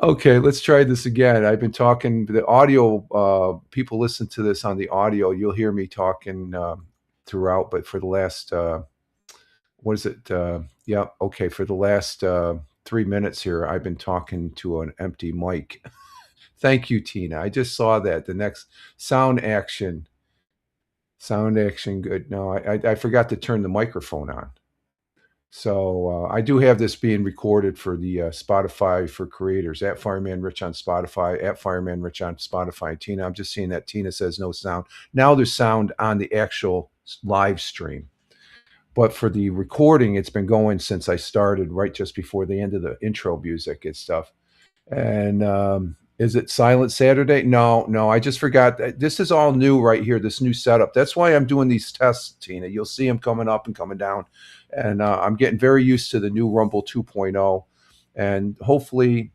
Okay, let's try this again. I've been talking the audio. People listen to this on the audio. You'll hear me talking throughout, but for the last what is it? Yeah, okay. For the last 3 minutes here, I've been talking to an empty mic. Thank you, Tina. I just saw that. The next sound action, sound action. Good. No, I forgot to turn the microphone on. So I do have this being recorded for the Spotify for creators at Fireman Rich on Spotify, at Fireman Rich on Spotify. Tina, I'm just seeing that Tina says no sound. Now there's sound on the actual live stream. But for the recording, it's been going since I started right just before the end of the intro music and stuff. And is it Silent Saturday? No, no, I just forgot. This is all new right here, this new setup. That's why I'm doing these tests, Tina. You'll see them coming up and coming down. And I'm getting very used to the new Rumble 2.0. And hopefully,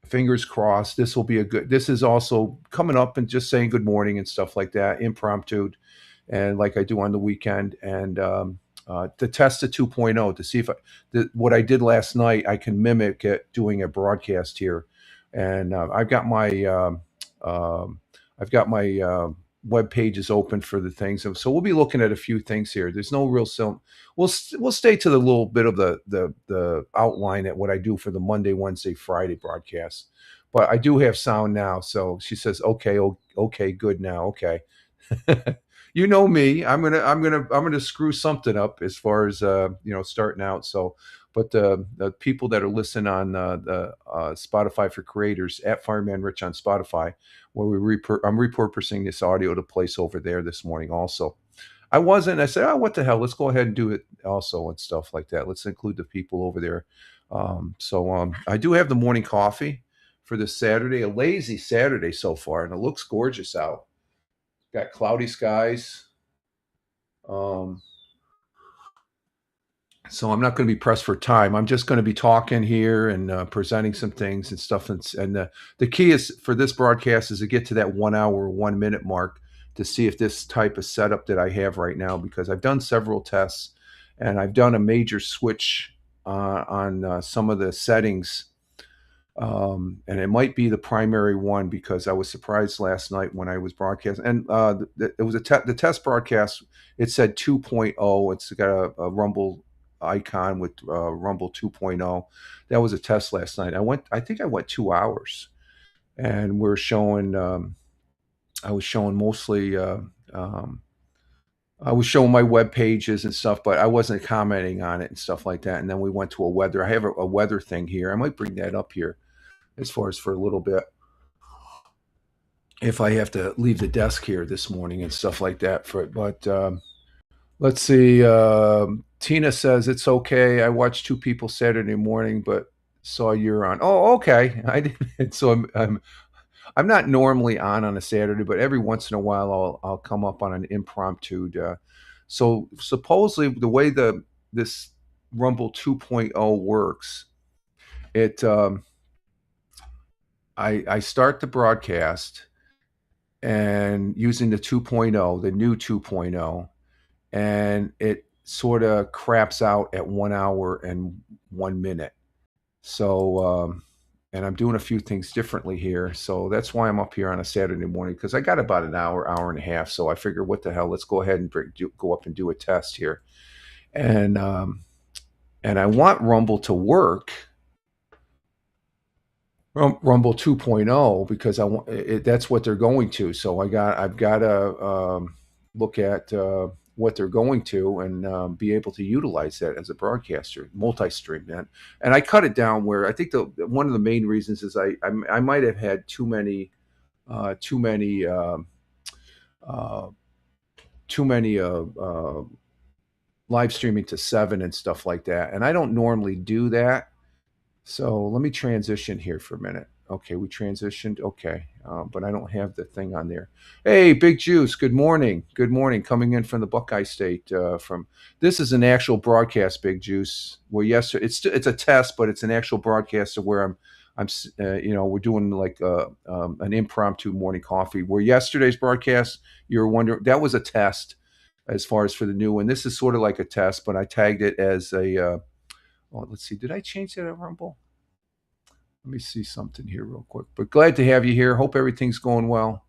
fingers crossed, this will be a good. This is also coming up and just saying good morning and stuff like that, impromptu, and like I do on the weekend. And to test the 2.0 to see if what I did last night, I can mimic it doing a broadcast here. And I've got my web pages open for the things, and so we'll be looking at a few things here. There's no real we'll stay to the little bit of the outline at what I do for the Monday, Wednesday, Friday broadcast. But I do have sound now, so she says, "Okay, okay, good now, okay." You know me. I'm gonna screw something up as far as starting out. So, but the people that are listening on the Spotify for creators at Fireman Rich on Spotify, where I'm repurposing this audio to place over there this morning. Also, I wasn't. I said, oh, what the hell? Let's go ahead and do it also and stuff like that. Let's include the people over there. I do have the morning coffee for this Saturday, a lazy Saturday so far, and it looks gorgeous out. Got cloudy skies. Um, so I'm not going to be pressed for time. I'm just going to be talking here and presenting some things and stuff. And the key is for this broadcast is to get to that 1 hour, 1 minute mark to see if this type of setup that I have right now, because I've done several tests and I've done a major switch on some of the settings, and it might be the primary one because I was surprised last night when I was broadcasting. And it was the test broadcast. It said 2.0. It's got a Rumble icon with Rumble 2.0. That was a test last night. I think I went 2 hours, and we're showing. I was showing mostly. I was showing my web pages and stuff, but I wasn't commenting on it and stuff like that. And then we went to a weather. I have a weather thing here. I might bring that up here as far as for a little bit if I have to leave the desk here this morning and stuff like that for it. But let's see. Tina says it's okay. I watched two people Saturday morning, but saw you're on. Oh, okay. I didn't. So I'm not normally on a Saturday, but every once in a while I'll come up on an impromptu. So supposedly the way this Rumble 2.0 works, it I start the broadcast and using the 2.0, the new 2.0, and it sort of craps out at 1 hour and 1 minute. So, and I'm doing a few things differently here. So that's why I'm up here on a Saturday morning because I got about an hour, hour and a half. So I figure, what the hell? Let's go ahead and go up and do a test here. And I want Rumble to work, Rumble 2.0, because I want that's what they're going to. So I've got to look at what they're going to and be able to utilize that as a broadcaster, multi-stream. And I cut it down where I think one of the main reasons is I might have had too many uh, too many uh, uh, too many live streaming to 7 and stuff like that, and I don't normally do that. So let me transition here for a minute. Okay, we transitioned. Okay, but I don't have the thing on there. Hey, Big Juice. Good morning. Good morning. Coming in from the Buckeye State. From This is an actual broadcast, Big Juice. Well, yes, it's a test, but it's an actual broadcast of where we're doing like an impromptu morning coffee. Where yesterday's broadcast, you were wondering, that was a test as far as for the new one. This is sort of like a test, but I tagged it as Oh, let's see. Did I change that at Rumble? Let me see something here real quick. But glad to have you here. Hope everything's going well.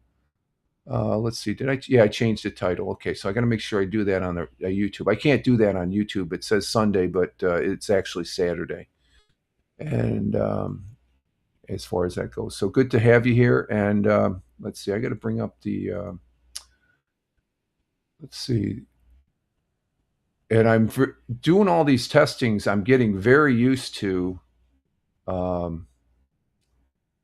Let's see. Did I? Yeah, I changed the title. Okay, so I got to make sure I do that on the YouTube. I can't do that on YouTube. It says Sunday, but it's actually Saturday. And as far as that goes, so good to have you here. And let's see. I got to bring up the. Let's see. And I'm doing all these testings. I'm getting very used to.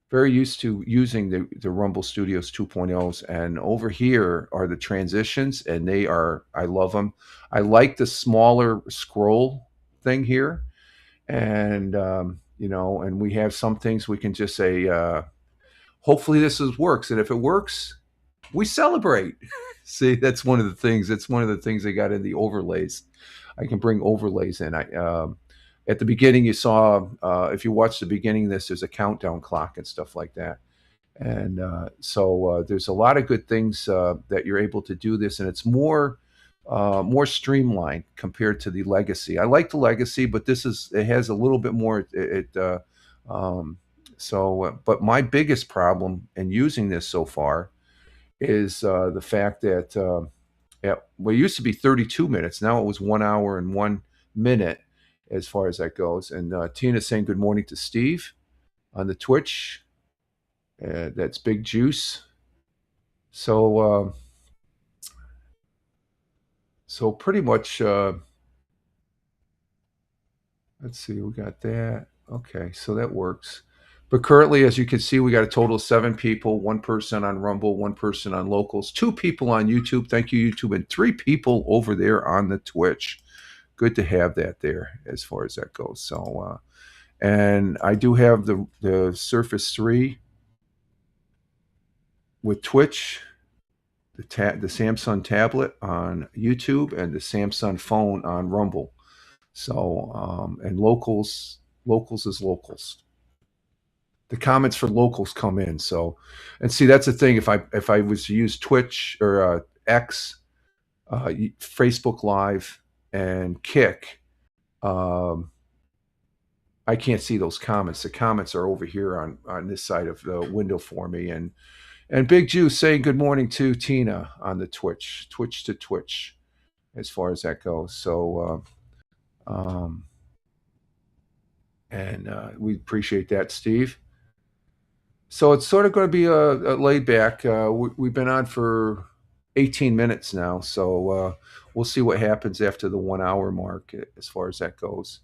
Very used to using the Rumble Studios 2.0s, and over here are the transitions, and I love them. I like the smaller scroll thing here, and and we have some things we can just say, hopefully works, and if it works, we celebrate. See, that's one of the things. That's one of the things they got in the overlays. I can bring overlays in. At the beginning, you saw, if you watch the beginning of this, there's a countdown clock and stuff like that. And so there's a lot of good things that you're able to do this, and it's more streamlined compared to the Legacy. I like the Legacy, but it has a little bit more. But my biggest problem in using this so far is the fact that well, it used to be 32 minutes. Now it was 1 hour and 1 minute as far as that goes. And Tina's saying good morning to Steve on the Twitch. That's Big Juice. So pretty much, let's see, we got that. Okay, so that works. But currently, as you can see, we got a total of 7 people, 1 person on Rumble, 1 person on Locals, 2 people on YouTube. Thank you, YouTube, and 3 people over there on the Twitch. Good to have that there as far as that goes. So, and I do have the Surface 3 with Twitch, the Samsung tablet on YouTube, and the Samsung phone on Rumble. So, and Locals is Locals. The comments for Locals come in. So, and see, that's the thing. If I was to use Twitch or X, Facebook Live, and Kick, I can't see those comments. The comments are over here on this side of the window for me. And Big Juice saying good morning to Tina on the Twitch to Twitch, as far as that goes. So, and we appreciate that, Steve. So it's sort of going to be a laid back. We've been on for 18 minutes now, so we'll see what happens after the 1 hour mark as far as that goes.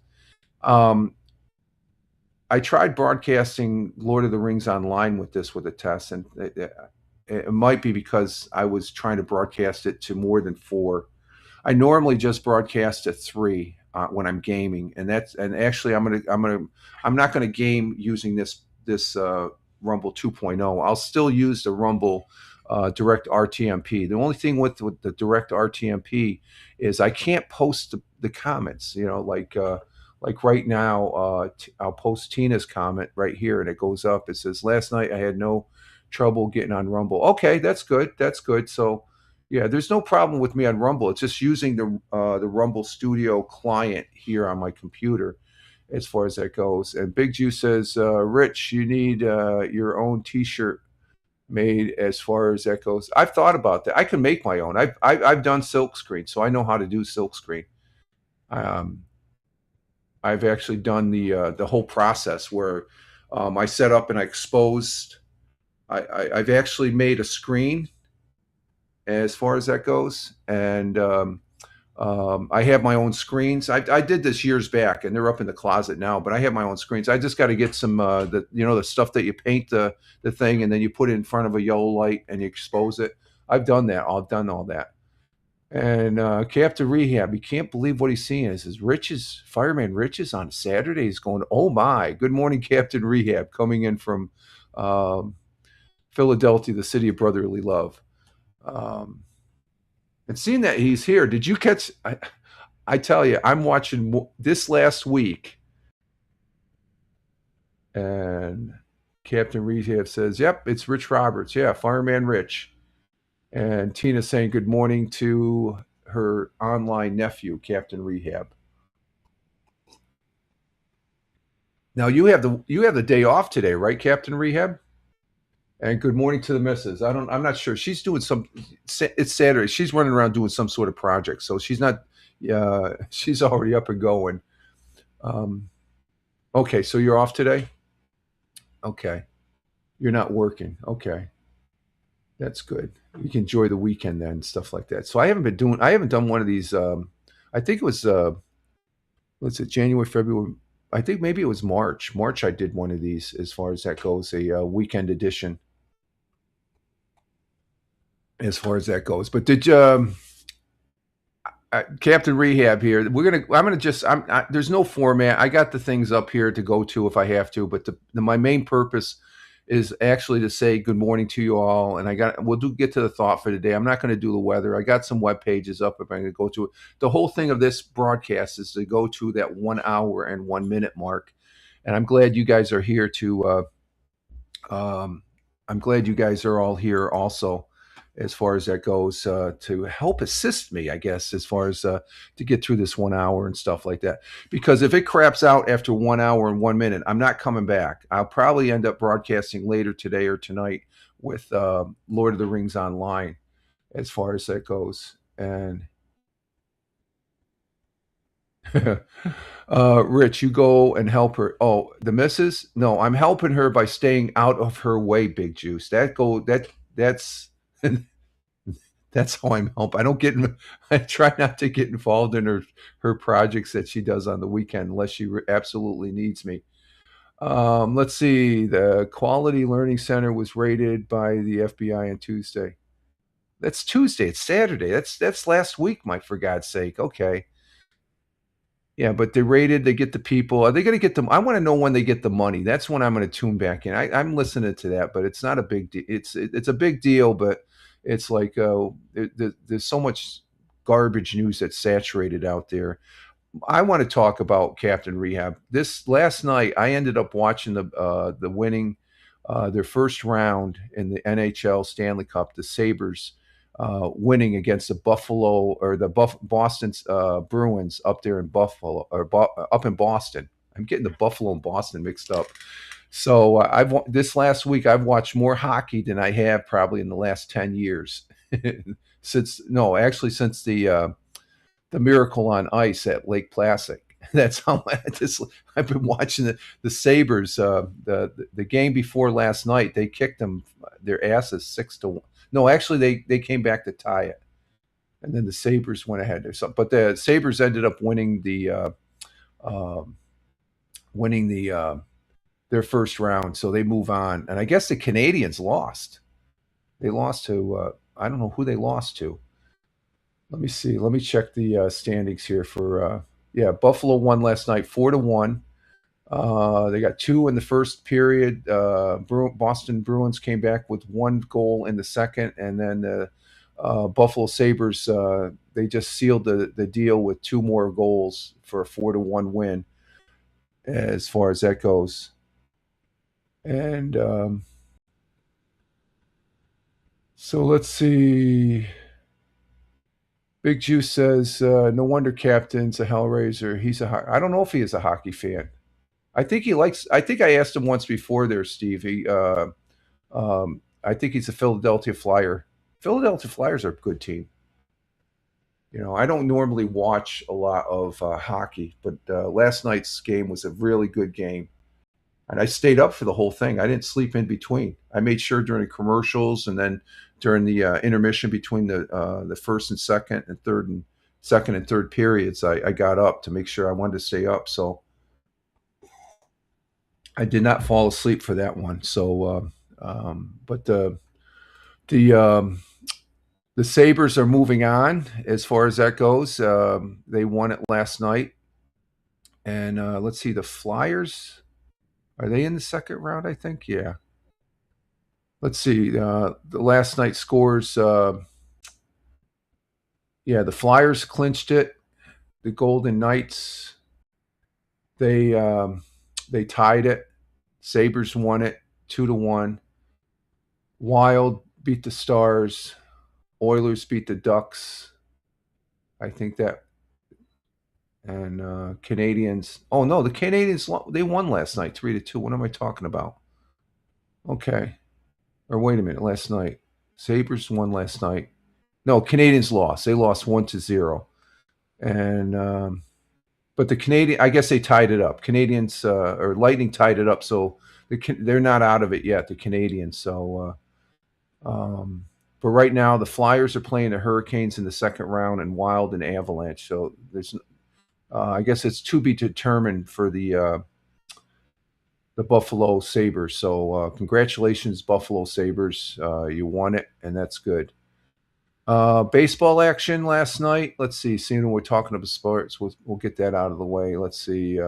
I tried broadcasting Lord of the Rings online with a test, and it might be because I was trying to broadcast it to more than 4. I normally just broadcast at 3 when I'm gaming, and actually I'm not gonna game using this Rumble 2.0. I'll still use the Rumble Direct RTMP. The only thing with the Direct RTMP is I can't post the comments. Like right now, I'll post Tina's comment right here, and it goes up. It says, "Last night I had no trouble getting on Rumble." Okay, that's good. That's good. So, yeah, there's no problem with me on Rumble. It's just using the Rumble Studio client here on my computer, as far as that goes. And Big Juice says, "Rich, you need your own T-shirt made." As far as that goes, I've thought about that. I can make my own. I've done silkscreen, so I know how to do silkscreen. I've actually done the whole process where I set up and I exposed. I've actually made a screen as far as that goes, and I have my own screens. I did this years back, and they're up in the closet now. But I have my own screens. I just got to get some the stuff that you paint the thing, and then you put it in front of a yellow light and you expose it. I've done that. I've done all that. And Captain Rehab, you can't believe what he's seeing. It says Fireman Rich is on Saturday. He's going, oh my. Good morning, Captain Rehab, coming in from Philadelphia, the city of brotherly love. And seeing that he's here, did you catch? I tell you, I'm watching this last week. And Captain Rehab says, yep, it's Rich Roberts. Yeah, Fireman Rich. And Tina saying good morning to her online nephew, Captain Rehab. Now you have the day off today, right, Captain Rehab? And good morning to the missus. I'm not sure. She's doing some. It's Saturday. She's running around doing some sort of project, so she's not. She's already up and going. Um, okay, so you're off today. Okay, you're not working. Okay, that's good. You can enjoy the weekend then, stuff like that. So I haven't been doing. I haven't done one of these. I think it was. What's it? January, February. I think maybe it was March. March. I did one of these as far as that goes. A weekend edition as far as that goes. But did you? Captain Rehab here. I'm gonna just. There's no format. I got the things up here to go to if I have to. But my main purpose is actually to say good morning to you all. And get to the thought for today. I'm not going to do the weather. I got some web pages up if I'm going to go to it. The whole thing of this broadcast is to go to that 1 hour and 1 minute mark. And I'm glad you guys are here to. I'm glad you guys are all here also as far as that goes to help assist me, I guess, as far as to get through this 1 hour and stuff like that. Because if it craps out after 1 hour and 1 minute, I'm not coming back. I'll probably end up broadcasting later today or tonight with Lord of the Rings Online as far as that goes. And Rich, you go and help her. Oh, the missus? No, I'm helping her by staying out of her way, Big Juice. That's that's how I'm help. I don't get in, I try not to get involved in her projects that she does on the weekend unless she absolutely needs me. Let's see. The Quality Learning Center was raided by the FBI on Tuesday. That's Tuesday. It's Saturday. That's last week, Mike, for God's sake. Okay. Yeah, but they rated, they get the people. Are they going to get them? I want to know when they get the money. That's when I'm going to tune back in. I'm listening to that, but it's not a big deal. It's a big deal, but it's like there's so much garbage news that's saturated out there. I want to talk about Captain Rehab. This last night, I ended up watching the winning their first round in the NHL Stanley Cup, the Sabres winning against the Buffalo or the Boston Bruins up there in Buffalo or up in Boston. I'm getting the Buffalo and Boston mixed up. So this last week I've watched more hockey than I have probably in the last 10 years. Since the Miracle on Ice at Lake Placid. That's how I've been watching the Sabres. The game before last night, they kicked them their asses 6-1. No, actually, they came back to tie it, and then the Sabres went ahead or something. But the Sabres ended up winning um, their first round, so they move on. And I guess the Canadians lost. They lost to I don't know who they lost to. Let me see. Let me check the standings here for. Yeah, Buffalo won last night 4-1. They got two in the first period. Boston Bruins came back with one goal in the second, and then the Buffalo Sabres they just sealed the deal with two more goals for a 4-1 win. As far as that goes, and so let's see. Big Juice says, "No wonder Captain's a Hellraiser. I don't know if he is a hockey fan. I think he likes. I think I asked him once before there, Steve. I think he's a Philadelphia Flyer. Philadelphia Flyers are a good team. You know, I don't normally watch a lot of hockey, but last night's game was a really good game, and I stayed up for the whole thing. I didn't sleep in between. I made sure during the commercials and then during the intermission between the first and second and third periods, I got up to make sure I wanted to stay up. So I did not fall asleep for that one. So, but the the Sabres are moving on as far as that goes. They won it last night, and let's see, the Flyers are they in the second round? I think, yeah. Let's see, the last night scores. Yeah, the Flyers clinched it. The Golden Knights they they tied it. Sabres won it 2-1. Wild beat the Stars. Oilers beat the Ducks. I think that, And Canadians. Oh no, the Canadians they won last night, 3-2. What am I talking about? Okay. Or wait a minute, last night. Sabres won last night. No, Canadians lost. They lost 1-0. And but the Canadian, I guess they tied it up. Canadians or Lightning tied it up, so they're not out of it yet. The Canadians. So, but right now the Flyers are playing the Hurricanes in the second round, and Wild and Avalanche. So there's, I guess it's to be determined for the Buffalo Sabres. So congratulations, Buffalo Sabres. You won it, and that's good. Baseball action last night. Let's see. Seeing we're talking about sports, we'll get that out of the way. Let's see.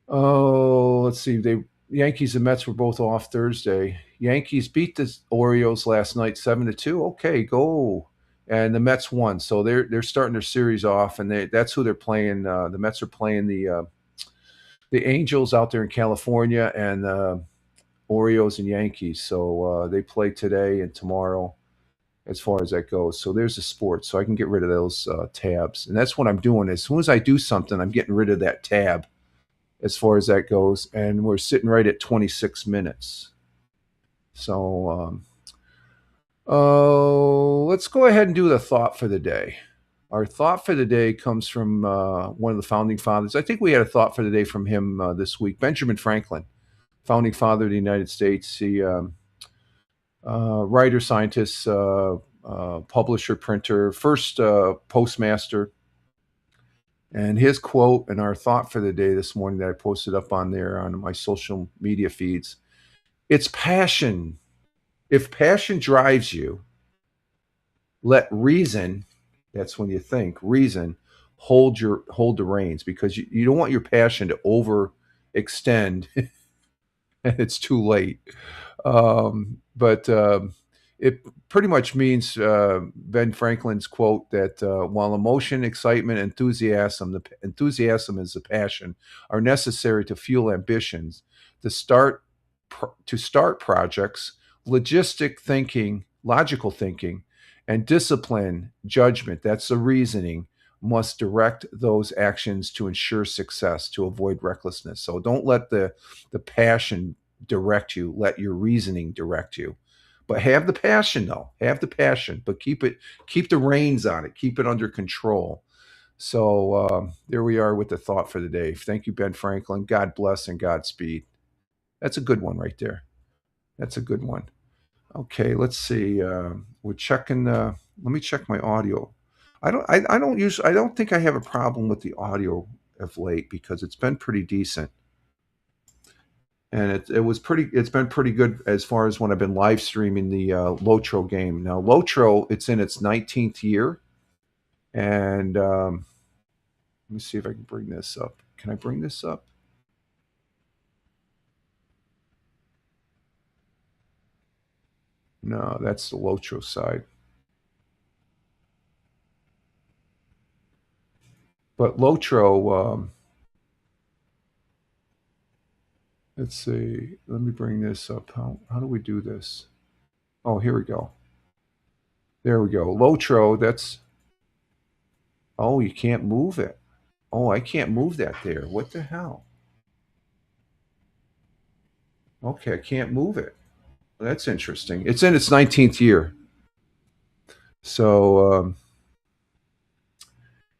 Let's see. The Yankees and Mets were both off Thursday. Yankees beat the Orioles last night 7-2. Okay, go. And the Mets won, so they're starting their series off, and that's who they're playing. The Mets are playing the Angels out there in California, and Orioles and Yankees. So they play today and tomorrow as far as that goes. So there's the sports. So I can get rid of those tabs. And that's what I'm doing. As soon as I do something, I'm getting rid of that tab as far as that goes. And we're sitting right at 26 minutes. So let's go ahead and do the thought for the day. Our thought for the day comes from one of the founding fathers. I think we had a thought for the day from him this week, Benjamin Franklin, founding father of the United States. He writer, scientist, publisher, printer, first postmaster. And his quote and our thought for the day this morning that I posted up on there on my social media feeds, it's passion. If passion drives you, let reason, that's when you think, reason, hold the reins, because you don't want your passion to overextend and it's too late. But it pretty much means Ben Franklin's quote that while emotion, excitement, enthusiasm, the enthusiasm is the passion, are necessary to fuel ambitions, to start projects, logical thinking, and discipline, judgment, that's the reasoning, must direct those actions to ensure success, to avoid recklessness. So don't let the passion direct you, let your reasoning direct you. But have the passion though. Have the passion, but keep the reins on it, keep it under control. So there we are with the thought for the day. Thank you, Ben Franklin. God bless and Godspeed. That's a good one right there. That's a good one. Okay, let's see. We're checking. Let me check my audio. I don't think I have a problem with the audio of late because it's been pretty decent, and it's been pretty good as far as when I've been live streaming the Lotro game. Now Lotro, it's in its 19th year, and let me see if I can bring this up. Can I bring this up? No, that's the Lotro side. But Lotro, let's see. Let me bring this up. How do we do this? Oh, here we go. There we go. Lotro, that's. Oh, you can't move it. Oh, I can't move that there. What the hell? Okay, I can't move it. That's interesting. It's in its 19th year. So,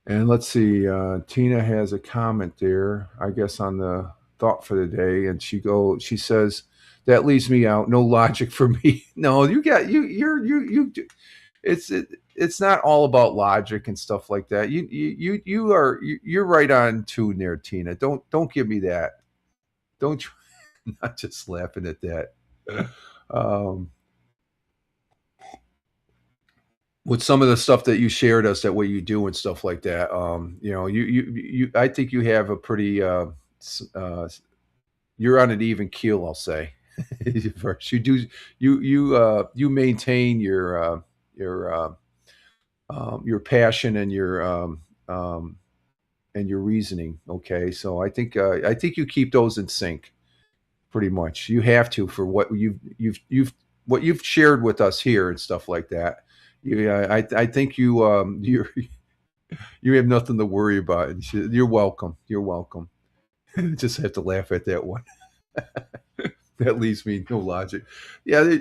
and let's see. Tina has a comment there, I guess, on the thought for the day, and she says, "That leaves me out. No logic for me." No, you got it's not all about logic and stuff like that. You're right on tune there, Tina. Don't give me that. Don't not just laughing at that. Um, with some of the stuff that you shared us, that what you do and stuff like that. I think you have a pretty you're on an even keel, I'll say. First, you maintain your passion and your reasoning. Okay, so I think you keep those in sync pretty much. You have to for what what you've shared with us here and stuff like that. I think you're You have nothing to worry about. And you're welcome. You're welcome. Just have to laugh at that one. That leaves me no logic. Yeah,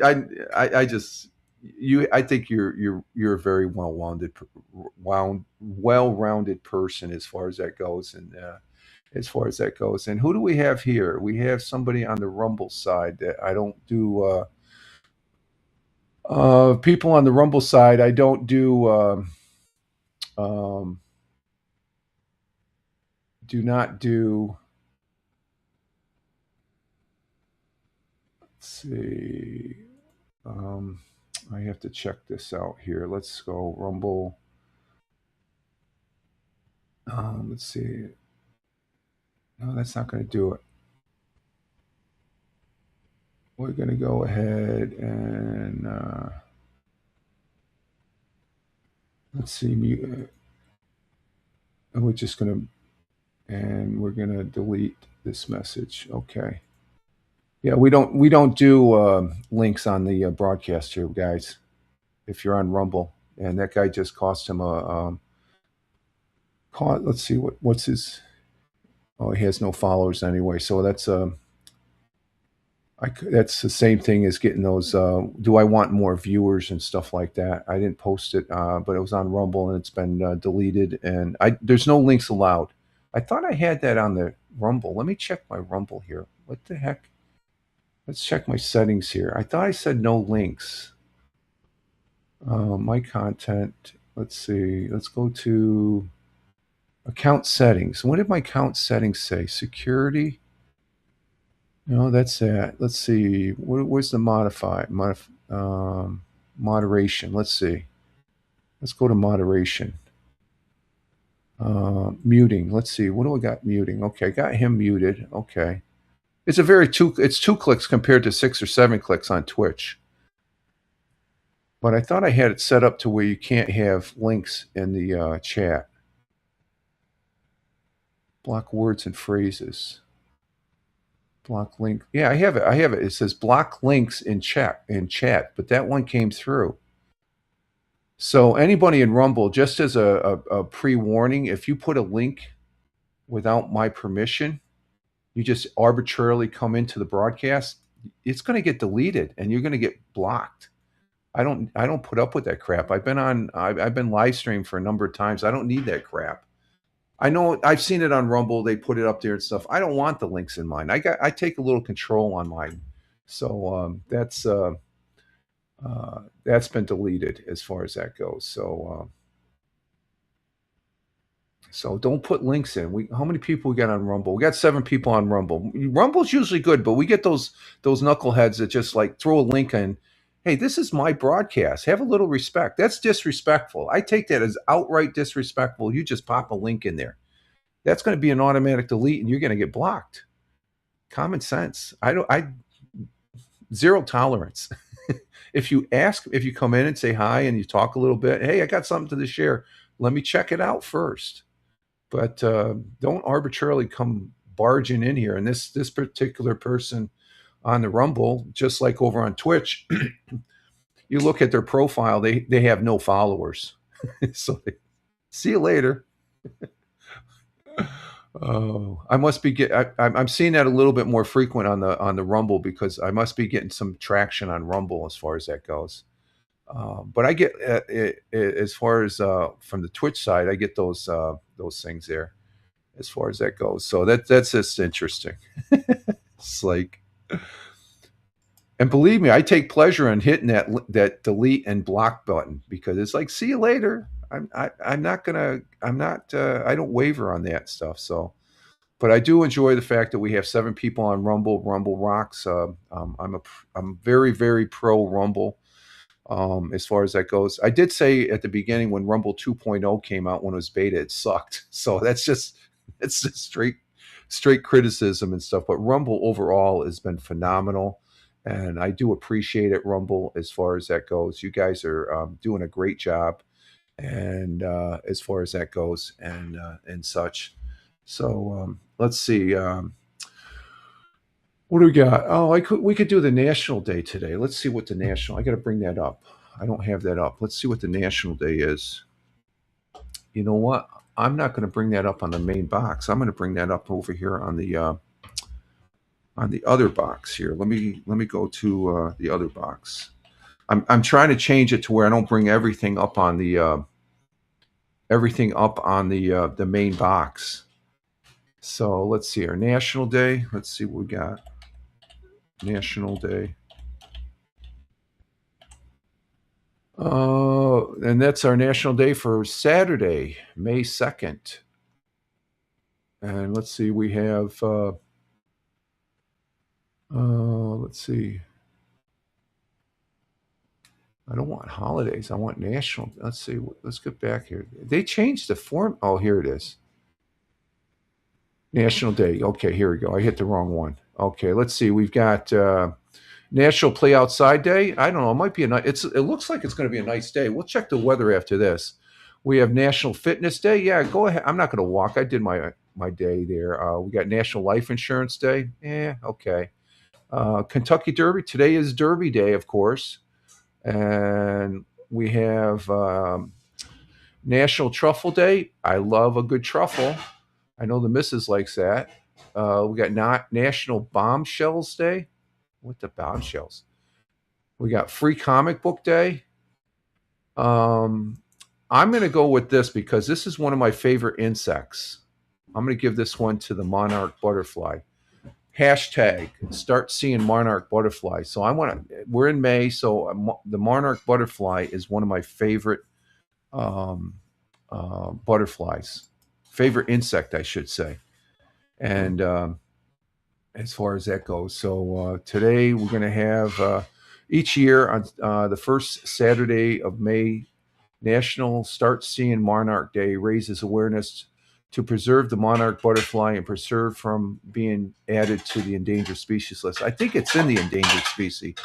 I just you. I think you're a very well-rounded person as far as that goes, and as far as that goes. And who do we have here? We have somebody on the Rumble side that I don't do. People on the Rumble side, I don't do. Um, do not do. Let's see. Um, I have to check this out here. Let's go Rumble. Let's see. No, that's not going to do it. We're going to go ahead and let's see. We're just going to, and we're going to delete this message. Okay. Yeah, we don't do links on the broadcast here, guys. If you're on Rumble, and that guy just cost him a let's see what's his. Oh, he has no followers anyway, so that's that's the same thing as getting those. Do I want more viewers and stuff like that? I didn't post it, but it was on Rumble and it's been deleted. And there's no links allowed. I thought I had that on the Rumble. Let me check my Rumble here. What the heck? Let's check my settings here. I thought I said no links. My content. Let's see. Let's go to account settings. What did my account settings say? Security. No, that's that. Let's see. Where's the moderation? Let's see. Let's go to moderation. Muting. Let's see. What do I got muting? Okay, got him muted. Okay. It's it's 2 clicks compared to 6 or 7 clicks on Twitch. But I thought I had it set up to where you can't have links in the chat. Block words and phrases. Block link. Yeah, I have it. It says block links in chat, but that one came through. So anybody in Rumble, just as a pre-warning, if you put a link without my permission, you just arbitrarily come into the broadcast, it's going to get deleted and you're going to get blocked. I don't put up with that crap. I've been live streamed for a number of times. I don't need that crap. I know I've seen it on Rumble. They put it up there and stuff. I don't want the links in mine. I take a little control on mine. So that's been deleted as far as that goes. So don't put links in. How many people we got on Rumble? We got 7 people on Rumble. Rumble's usually good, but we get those knuckleheads that just like throw a link in. Hey, this is my broadcast. Have a little respect. That's disrespectful. I take that as outright disrespectful. You just pop a link in there. That's going to be an automatic delete and you're going to get blocked. Common sense. Zero tolerance. If you come in and say hi and you talk a little bit, hey, I got something to share. Let me check it out first. But don't arbitrarily come barging in here. And this particular person on the Rumble, just like over on Twitch, you look at their profile, they have no followers. So see you later. Oh, I must be I'm seeing that a little bit more frequent on the Rumble because I must be getting some traction on Rumble as far as that goes. But I get as far as from the Twitch side, I get those things there as far as that goes. So that's just interesting. It's like, and believe me, I take pleasure in hitting that delete and block button because it's like, see you later. I don't waver on that stuff. So, but I do enjoy the fact that we have 7 people on Rumble. Rumble rocks. I'm very, very pro Rumble. As far as that goes, I did say at the beginning when Rumble 2.0 came out, when it was beta, it sucked. So it's just straight criticism and stuff. But Rumble overall has been phenomenal, and I do appreciate it, Rumble, as far as that goes. You guys are doing a great job, and as far as that goes, and such. So let's see. What do we got? Oh, we could do the National Day today. Let's see what the national. I got to bring that up. I don't have that up. Let's see what the National Day is. You know what? I'm not going to bring that up on the main box. I'm going to bring that up over here on the other box here. Let me go to the other box. I'm trying to change it to where I don't bring everything up on the main box. So let's see our National Day. Let's see what we got. National Day. And that's our National Day for Saturday, May 2nd. And let's see, we have let's see. I don't want holidays. I want national. Let's see. Let's get back here. They changed the form. Oh, here it is. National Day. Okay, here we go. I hit the wrong one. Okay, let's see. We've got National Play Outside Day. I don't know. It might be a nice. It looks like it's going to be a nice day. We'll check the weather after this. We have National Fitness Day. Yeah, go ahead. I'm not going to walk. I did my day there. We got National Life Insurance Day. Yeah, okay. Kentucky Derby. Today is Derby Day, of course, and we have National Truffle Day. I love a good truffle. I know the missus likes that. We got National Bombshells Day. What the bombshells? We got Free Comic Book Day. I'm going to go with this because this is one of my favorite insects. I'm going to give this one to the monarch butterfly. Hashtag start seeing monarch butterfly. So we're in May, so the monarch butterfly is one of my favorite um, butterflies, favorite insect, I should say. And as far as that goes, so today we're going to have each year on the first Saturday of May, National Start Seeing Monarch Day raises awareness to preserve the monarch butterfly and preserve from being added to the endangered species list. I think it's in the endangered species.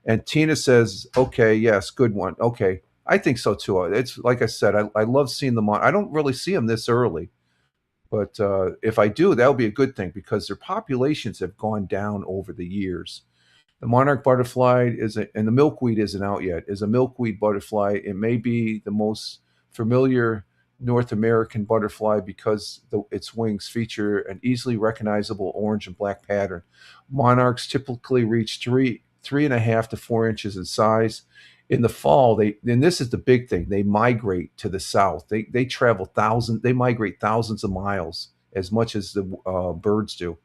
And Tina says, okay, yes, good one. Okay. I think so too. It's like I said, I love seeing them on. I don't really see them this early, but if I do, that'll be a good thing because their populations have gone down over the years. The monarch butterfly and the milkweed isn't out yet, is a milkweed butterfly. It may be the most familiar North American butterfly because its wings feature an easily recognizable orange and black pattern. Monarchs typically reach 3.5 to 4 inches in size. In the fall, and this is the big thing, they migrate to the south. They travel thousands, they migrate thousands of miles as much as the birds do,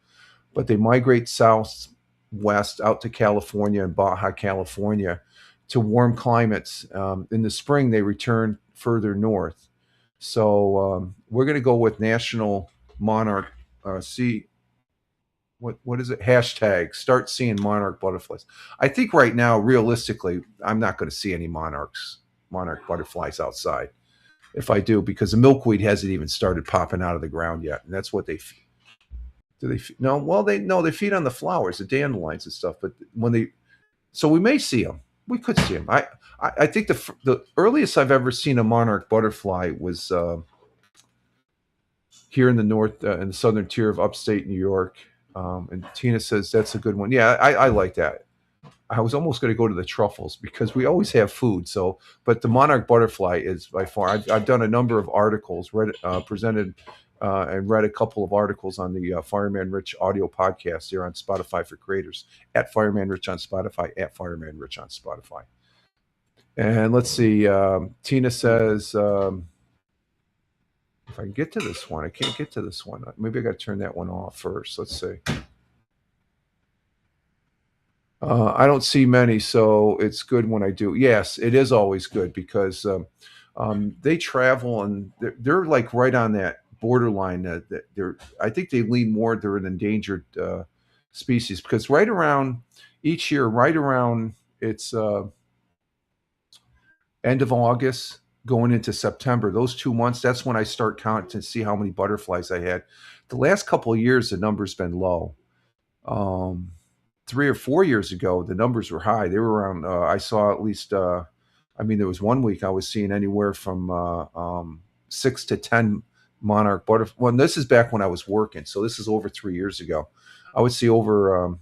but they migrate south west out to California and Baja California to warm climates. In the spring, they return further north. So we're going to go with National Monarch. See what is it? Hashtag start seeing monarch butterflies. I think right now, realistically, I'm not going to see any monarch butterflies outside. If I do, because the milkweed hasn't even started popping out of the ground yet, and that's what they do. They no? Well, they feed on the flowers, the dandelions and stuff. But when they so we may see them. We could see them. I think the earliest I've ever seen a monarch butterfly was here in the north, in the southern tier of upstate New York. And Tina says that's a good one. Yeah, I like that. I was almost going to go to the truffles because we always have food. So, but the monarch butterfly is by far. I've done a number of articles, presented, and read a couple of articles on the Fireman Rich audio podcast here on Spotify for Creators at Fireman Rich on Spotify at Fireman Rich on Spotify. And let's see. Tina says, if I can get to this one, I can't get to this one. Maybe I got to turn that one off first. Let's see. I don't see many, so it's good when I do. Yes, it is always good because they travel and they're like right on that borderline. That they're, I think they lean more. They're an endangered species because right around each year, right around it's end of August, going into September. Those 2 months, that's when I start counting to see how many butterflies I had. The last couple of years, the number's been low. 3 or 4 years ago, the numbers were high. They were around. I saw at least. I mean, there was one week I was seeing anywhere from 6 to 10 monarch butterflies. Well, this is back when I was working, so this is over 3 years ago. I would see over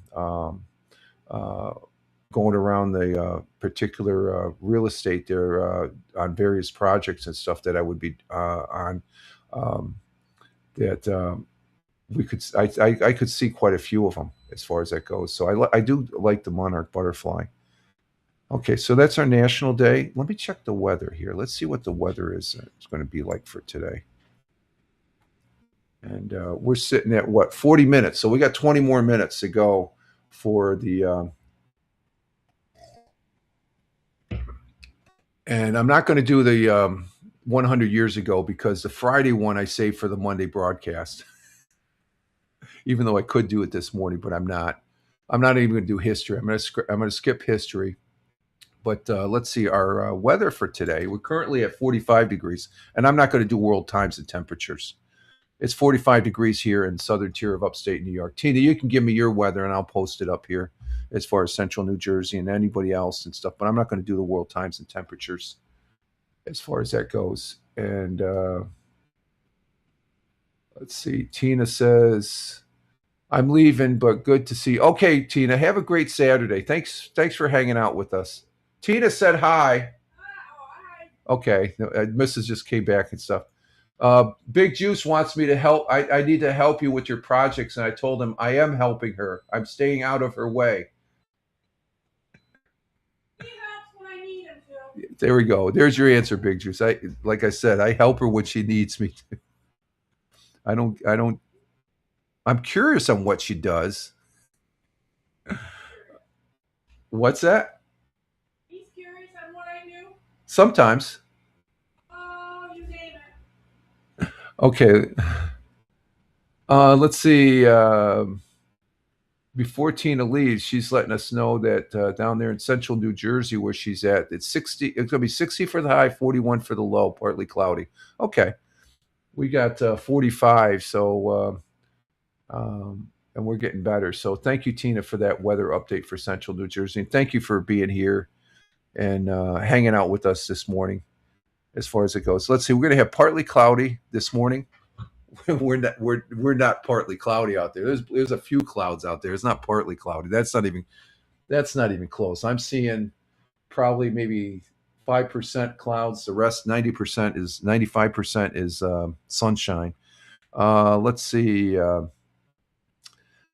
going around the particular real estate there on various projects and stuff that I would be on. Um, that we could I could see quite a few of them as far as that goes. So I do like the monarch butterfly. Okay, so that's our national day. Let me check the weather here. Let's see what the weather is. It's going to be like for today. And we're sitting at what 40 minutes. So we got 20 more minutes to go for the. And I'm not going to do the 100 years ago because the Friday one I saved for the Monday broadcast. Even though I could do it this morning, but I'm not. I'm not even going to do history. I'm going to skip history. But let's see our weather for today. We're currently at 45 degrees, and I'm not going to do world times and temperatures. It's 45 degrees here in southern tier of upstate New York. Tina, you can give me your weather, and I'll post it up here as far as central New Jersey and anybody else and stuff. But I'm not going to do the world times and temperatures as far as that goes. And let's see. Tina says, I'm leaving, but good to see. Okay, Tina, have a great Saturday. Thanks for hanging out with us. Tina said hi. Okay, Mrs. just came back and stuff. Big Juice wants me to help. I need to help you with your projects, and I told him I am helping her. I'm staying out of her way. He helps when I need him to. There we go. There's your answer, Big Juice. Like I said, I help her when she needs me. I don't. I'm curious on what she does. What's that? He's curious on what I do. Sometimes. Oh, you name it. Okay. Let's see. Before Tina leaves, she's letting us know that down there in central New Jersey, where she's at, it's 60. It's going to be 60 for the high, 41 for the low, partly cloudy. Okay. We got 45. So, and we're getting better. So, thank you, Tina, for that weather update for central New Jersey. And thank you for being here and hanging out with us this morning as far as it goes. Let's see. We're going to have partly cloudy this morning. we're not partly cloudy out there. There's a few clouds out there. It's not partly cloudy. That's not even close. I'm seeing probably maybe 5% clouds. The rest 95% is sunshine. Let's see.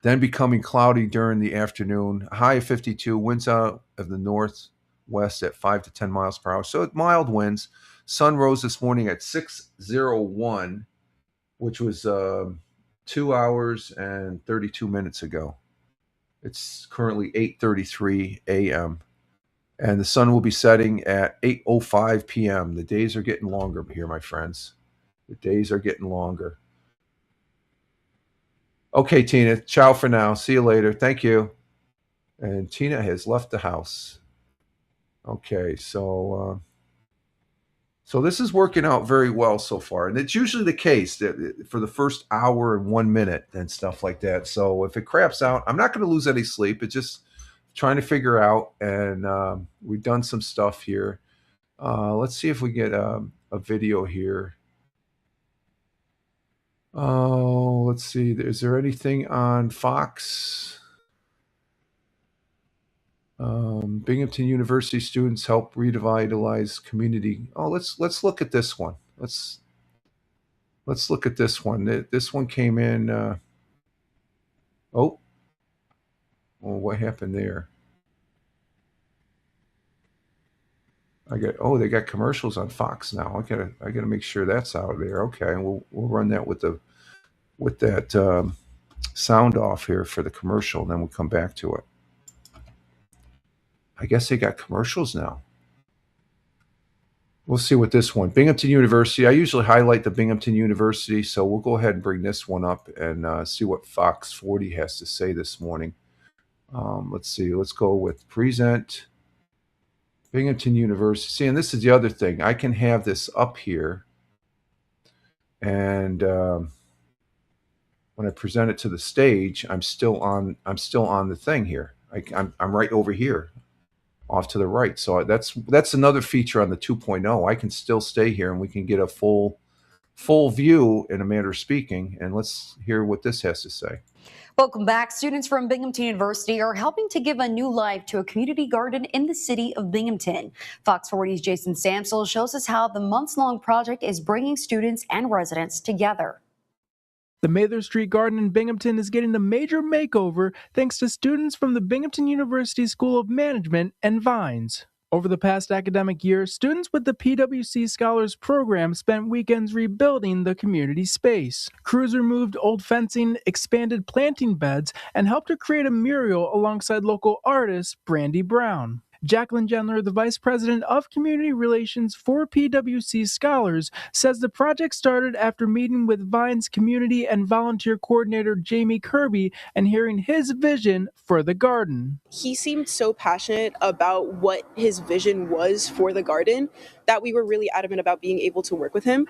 Then becoming cloudy during the afternoon. High of 52. Winds out of the northwest at 5 to 10 miles per hour. So mild winds. Sun rose this morning at 6:01. Which was 2 hours and 32 minutes ago. It's currently 8:33 a.m. and the sun will be setting at 8:05 p.m. The days are getting longer here, my friends. The days are getting longer. Okay, Tina. Ciao for now. See you later. Thank you. And Tina has left the house. Okay, so this is working out very well so far, and it's usually the case that for the first hour and 1 minute and stuff like that. So if it craps out, I'm not going to lose any sleep. It's just trying to figure out, and we've done some stuff here. Let's see if we get a video here. Oh, let's see. Is there anything on Fox? Binghamton University students help revitalize community. Oh, let's look at this one. Let's look at this one. This one came in. Oh, what happened there? They got commercials on Fox now. I gotta make sure that's out there. Okay, we'll run that with that sound off here for the commercial, and then we'll come back to it. I guess they got commercials now. We'll see what this one. Binghamton University. I usually highlight the Binghamton University, so we'll go ahead and bring this one up and see what Fox 40 has to say this morning. Let's see. Let's go with present Binghamton University. See, and this is the other thing. I can have this up here, and when I present it to the stage, I'm still on the thing here. I'm right over here, off to the right. So that's another feature on the 2.0. I can still stay here and we can get a full full view in a manner of speaking. And let's hear what this has to say. Welcome back. Students from Binghamton University are helping to give a new life to a community garden in the city of Binghamton. Fox 40's Jason Samsel shows us how the months-long project is bringing students and residents together. The Mather Street Garden in Binghamton is getting a major makeover thanks to students from the Binghamton University School of Management and Vines. Over the past academic year, students with the PWC Scholars Program spent weekends rebuilding the community space. Crews removed old fencing, expanded planting beds, and helped to create a mural alongside local artist Brandy Brown. Jacqueline Gendler, the Vice President of Community Relations for PWC Scholars, says the project started after meeting with Vine's Community and Volunteer Coordinator Jamie Kirby and hearing his vision for the garden. He seemed so passionate about what his vision was for the garden that we were really adamant about being able to work with him.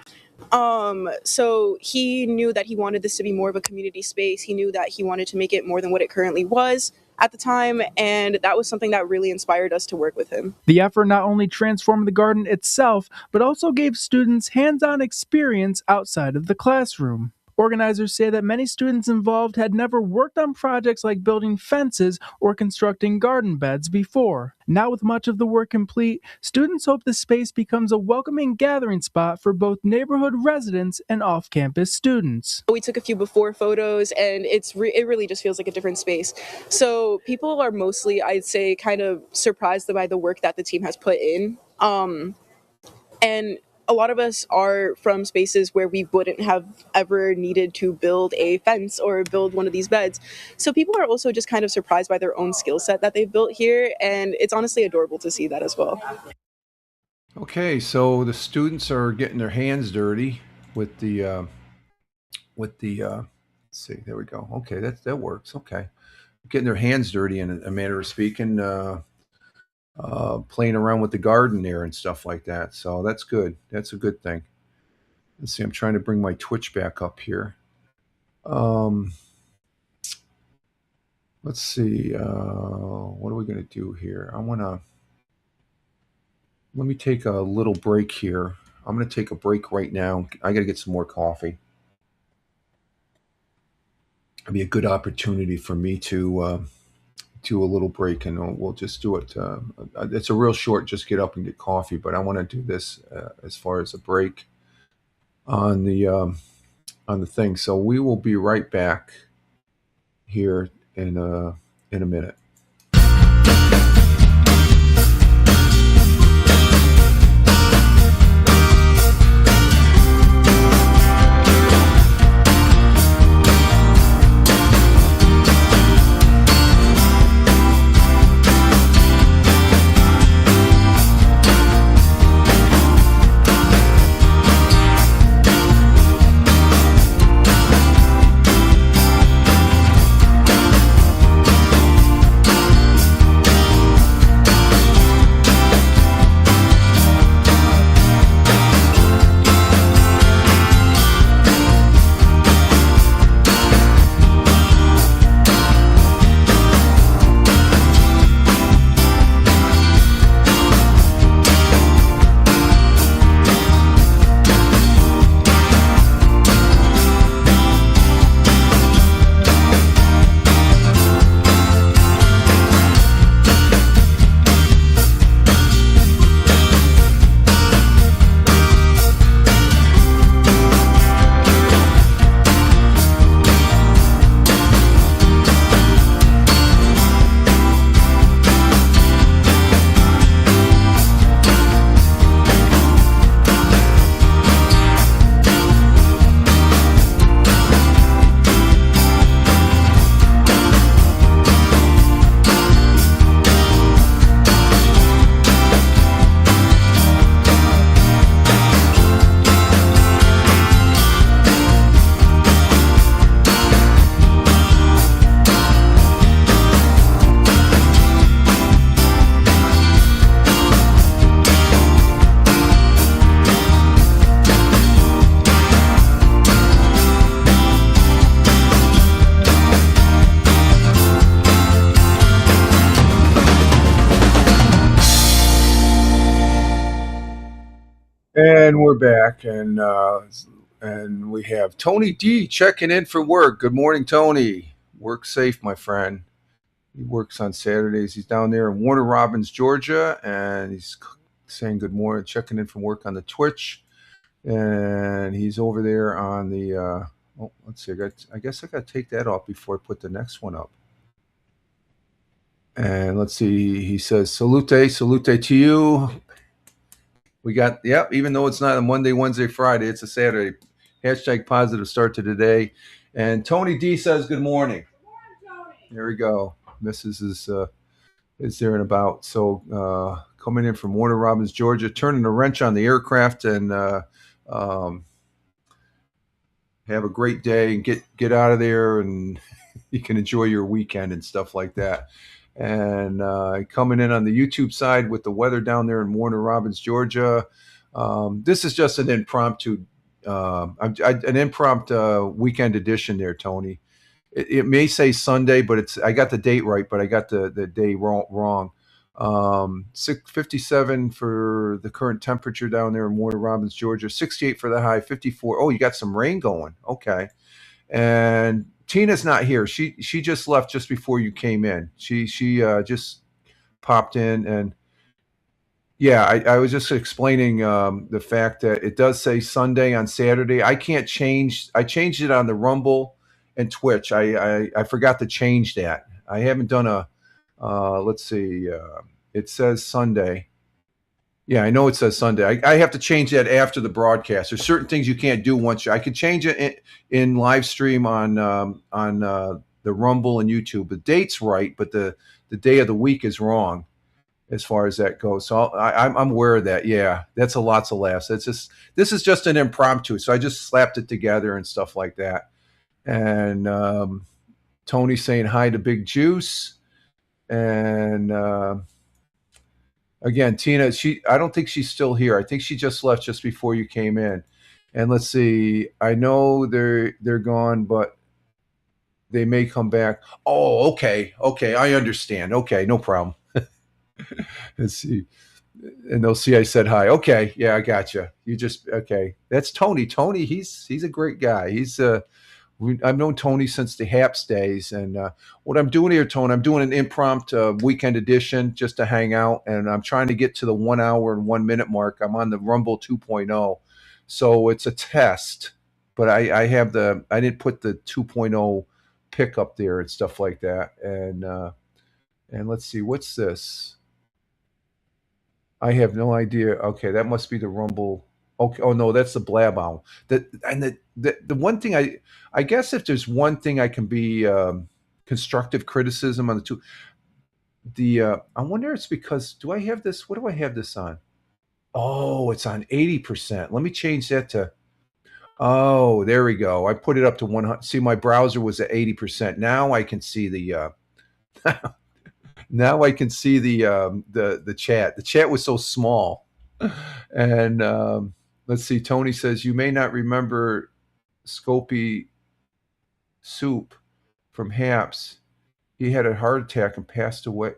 So he knew that he wanted this to be more of a community space. He knew that he wanted to make it more than what it currently was at the time, and that was something that really inspired us to work with him. The effort not only transformed the garden itself, but also gave students hands-on experience outside of the classroom. Organizers say that many students involved had never worked on projects like building fences or constructing garden beds before. Now, with much of the work complete, students hope the space becomes a welcoming gathering spot for both neighborhood residents and off-campus students. We took a few before photos, and it really just feels like a different space. So people are mostly, I'd say, kind of surprised by the work that the team has put in. And a lot of us are from spaces where we wouldn't have ever needed to build a fence or build one of these beds. So people are also just kind of surprised by their own skill set that they've built here, and it's honestly adorable to see that as well. Okay, so the students are getting their hands dirty with the let's see, there we go. Okay, that works. Okay, getting their hands dirty in a manner of speaking. Playing around with the garden there and stuff like that. So that's good. That's a good thing. Let's see. I'm trying to bring my Twitch back up here. Let's see. What are we going to do here? Let me take a little break here. I'm going to take a break right now. I got to get some more coffee. It'll be a good opportunity for me to do a little break, and we'll just do it. It's a real short, just get up and get coffee, but I want to do this as far as a break on the thing. So we will be right back here in a minute. And we're back, and And we have Tony D checking in for work. Good morning, Tony. Work safe, my friend. He works on Saturdays. He's down there in Warner Robins, Georgia, and he's saying good morning, checking in from work on the Twitch. And he's over there on the, let's see, I guess I got to take that off before I put the next one up. And let's see, he says, salute to you. We got, even though it's not a Monday, Wednesday, Friday, it's a Saturday. Hashtag positive start to today. And Tony D says, good morning. Good morning, Tony. There we go. Mrs. is there and about. So coming in from Warner Robins, Georgia, turning a wrench on the aircraft and have a great day and get out of there, and you can enjoy your weekend and stuff like that. And coming in on the YouTube side with the weather down there in Warner Robins, Georgia. This is just an impromptu weekend edition there, Tony. It may say Sunday, but I got the date right, but I got the day wrong. 57 for the current temperature down there in Warner Robins, Georgia. 68 for the high. 54. Oh, you got some rain going. Okay. And Tina's not here. She just left just before you came in. She just popped in, and yeah, I was just explaining the fact that it does say Sunday on Saturday. I can't change. I changed it on the Rumble and Twitch. I forgot to change that. I haven't done a. Let's see. It says Sunday. Yeah, I know it says Sunday. I have to change that after the broadcast. There's certain things you can't do once. I could change it in live stream on the Rumble and YouTube. The date's right, but the day of the week is wrong as far as that goes. So I'm aware of that. Yeah, that's a lots of laughs. This is just an impromptu. So I just slapped it together and stuff like that. And Tony saying hi to Big Juice. And again, Tina, I don't think she's still here. I think she just left just before you came in. And let's see. I know they're gone, but they may come back. Oh, okay. I understand. Okay, no problem. Let's see. And they'll see I said hi. Okay, yeah, I got you. You just okay. That's Tony. Tony, he's a great guy. I've known Tony since the Haps days, and what I'm doing here, Tony, I'm doing an impromptu weekend edition just to hang out, and I'm trying to get to the 1 hour and 1 minute mark. I'm on the Rumble 2.0, so it's a test, but I didn't put the 2.0 pick up there and stuff like that, and let's see, what's this? I have no idea. Okay, that must be the Rumble. Okay, oh no, that's the Blab Owl. The one thing I guess if there's one thing I can be constructive criticism on the two. I wonder it's because do I have this? What do I have this on? Oh, it's on 80%. Let me change that to. Oh, there we go. I put it up to 100. See, my browser was at 80%. Now I can see the. Now I can see the chat. The chat was so small, and let's see. Tony says you may not remember Scopy Soup from Haps. He had a heart attack and passed away.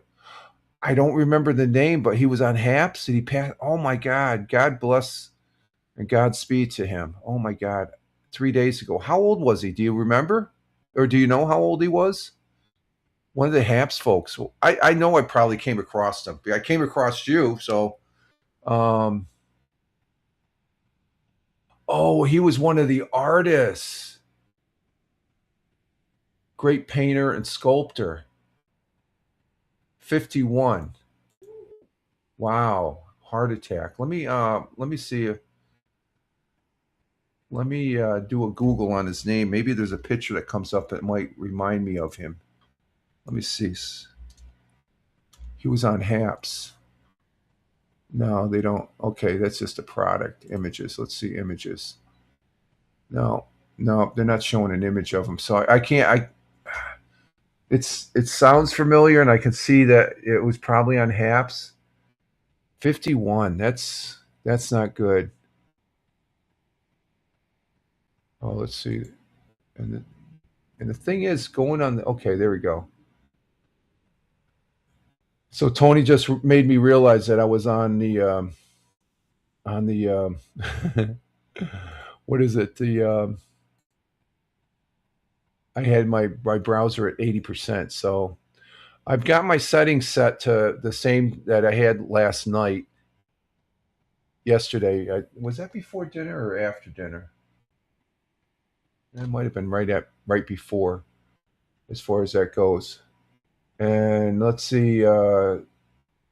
I don't remember the name, but he was on Haps and he passed. Oh my God! God bless and Godspeed to him. Oh my God! 3 days ago. How old was he? Do you remember, or do you know how old he was? One of the Haps folks. I know I probably came across him. I came across you, so. Oh, he was one of the artists. Great painter and sculptor. 51. Wow, heart attack. Let me see if. Let me do a Google on his name. Maybe there's a picture that comes up that might remind me of him. Let me see. He was on Haps. No, they don't. Okay, that's just a product. Images. Let's see images. No, they're not showing an image of him. So I can't. It sounds familiar, and I can see that it was probably on Haps. 51. That's not good. Oh, let's see. And the thing is, going on. Okay, there we go. So Tony just made me realize that I was on the what is it? I had my browser at 80%. So I've got my settings set to the same that I had last night, yesterday. Was that before dinner or after dinner? It might have been right before, as far as that goes. And let's see.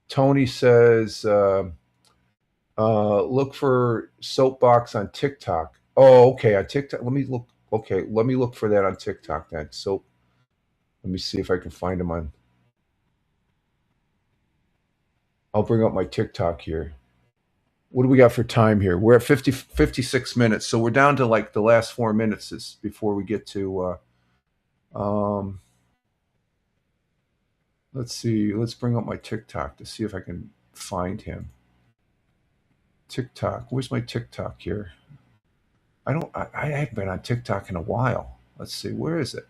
Tony says, look for Soapbox on TikTok. Oh, okay, on TikTok. Let me look. Okay, let me look for that on TikTok then. So let me see if I can find them on. I'll bring up my TikTok here. What do we got for time here? We're at 56 minutes, so we're down to like the last 4 minutes before we get to. Let's see. Let's bring up my TikTok to see if I can find him. TikTok. Where's my TikTok here? I haven't been on TikTok in a while. Let's see. Where is it?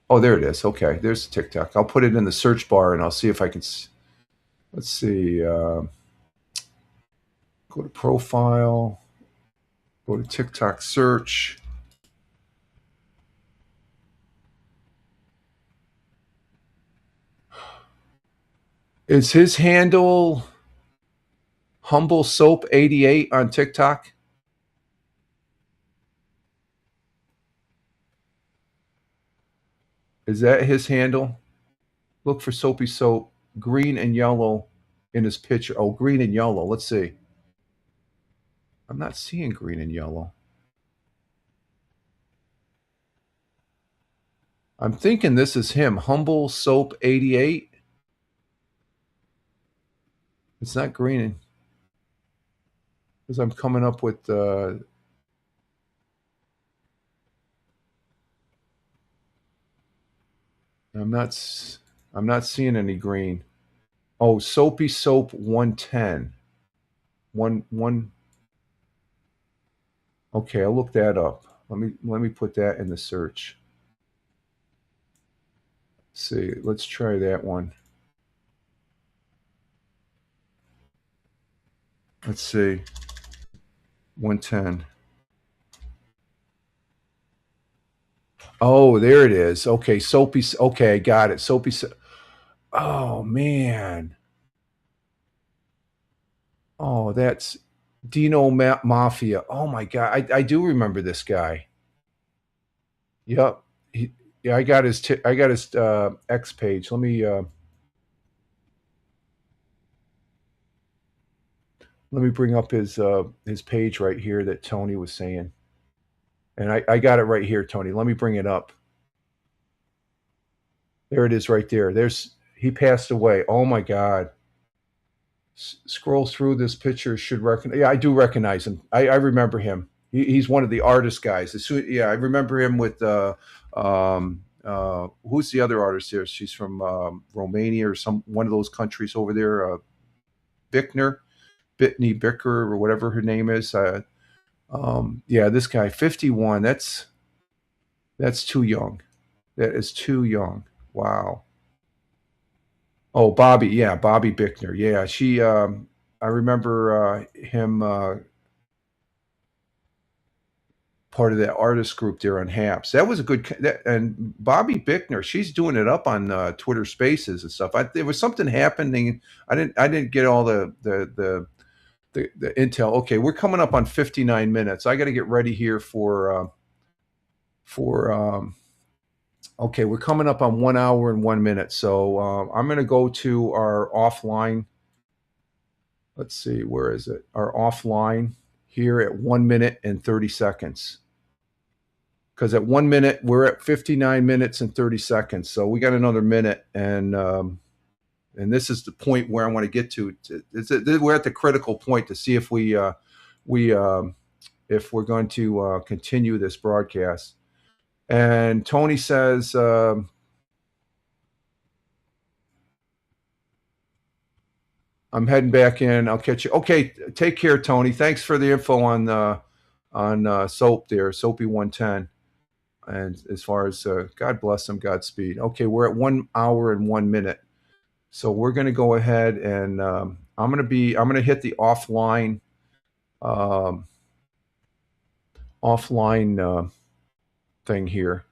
Oh, there it is. Okay, there's TikTok. I'll put it in the search bar and I'll see if I can. Let's see. Go to profile. Go to TikTok search. Is his handle Humble Soap 88 on TikTok? Is that his handle? Look for Soapy Soap, green and yellow in his picture. Oh, green and yellow. Let's see. I'm not seeing green and yellow. I'm thinking this is him, Humble Soap 88. It's not green. Because I'm coming up with I'm not seeing any green. Oh, Soapy Soap 110. One. Okay, I'll look that up. Let me put that in the search. Let's see, let's try that one. Let's see. 110. Oh, there it is. Okay, Soapy. Okay, I got it. Soapy. Oh man. Oh, that's Dino Mafia. Oh my god, I do remember this guy. Yep. Yeah, I got his X page. Let me bring up his page right here that Tony was saying. And I got it right here, Tony. Let me bring it up. There it is right there. He passed away. Oh my God. Scroll through this picture, should recognize. Yeah, I do recognize him. I remember him. He's one of the artist guys. Yeah, I remember him with who's the other artist here? She's from Romania or one of those countries over there. Bitney Bicker or whatever her name is. Yeah, this guy, 51. That's too young. That is too young. Wow. Oh, Bobby. Yeah, Bobby Bickner. Yeah, she. I remember him. Part of that artist group there on Haps. That was a good. And Bobby Bickner, she's doing it up on Twitter Spaces and stuff. There was something happening. I didn't get all the intel. Okay, we're coming up on 59 minutes. I got to get ready here for. Okay, we're coming up on 1 hour and 1 minute. So I'm going to go to our offline. Let's see, where is it? Our offline here at 1 minute and 30 seconds. Because at 1 minute, we're at 59 minutes and 30 seconds. So we got another minute. And this is the point where I want to get to. We're at the critical point to see if if we're going to continue this broadcast. And Tony says, I'm heading back in. I'll catch you. Okay, take care, Tony. Thanks for the info on Soap there, Soapy 110. And as far as God bless him, Godspeed. Okay, we're at 1 hour and 1 minute. So we're going to go ahead and I'm going to hit the offline um, offline thing here.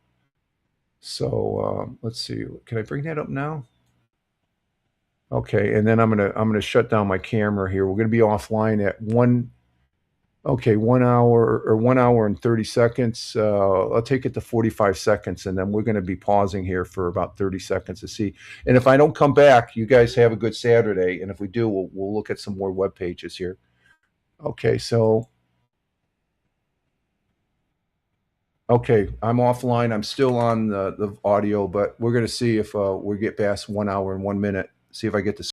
So let's see. Can I bring that up now? Okay, and then I'm gonna shut down my camera here. We're gonna be offline at 1 hour or 1 hour and 30 seconds. I'll take it to 45 seconds, and then we're gonna be pausing here for about 30 seconds to see. And if I don't come back, you guys have a good Saturday. And if we do, we'll look at some more web pages here. Okay, so okay, I'm offline. I'm still on the audio, but we're gonna see if we get past 1 hour and 1 minute. See if I get to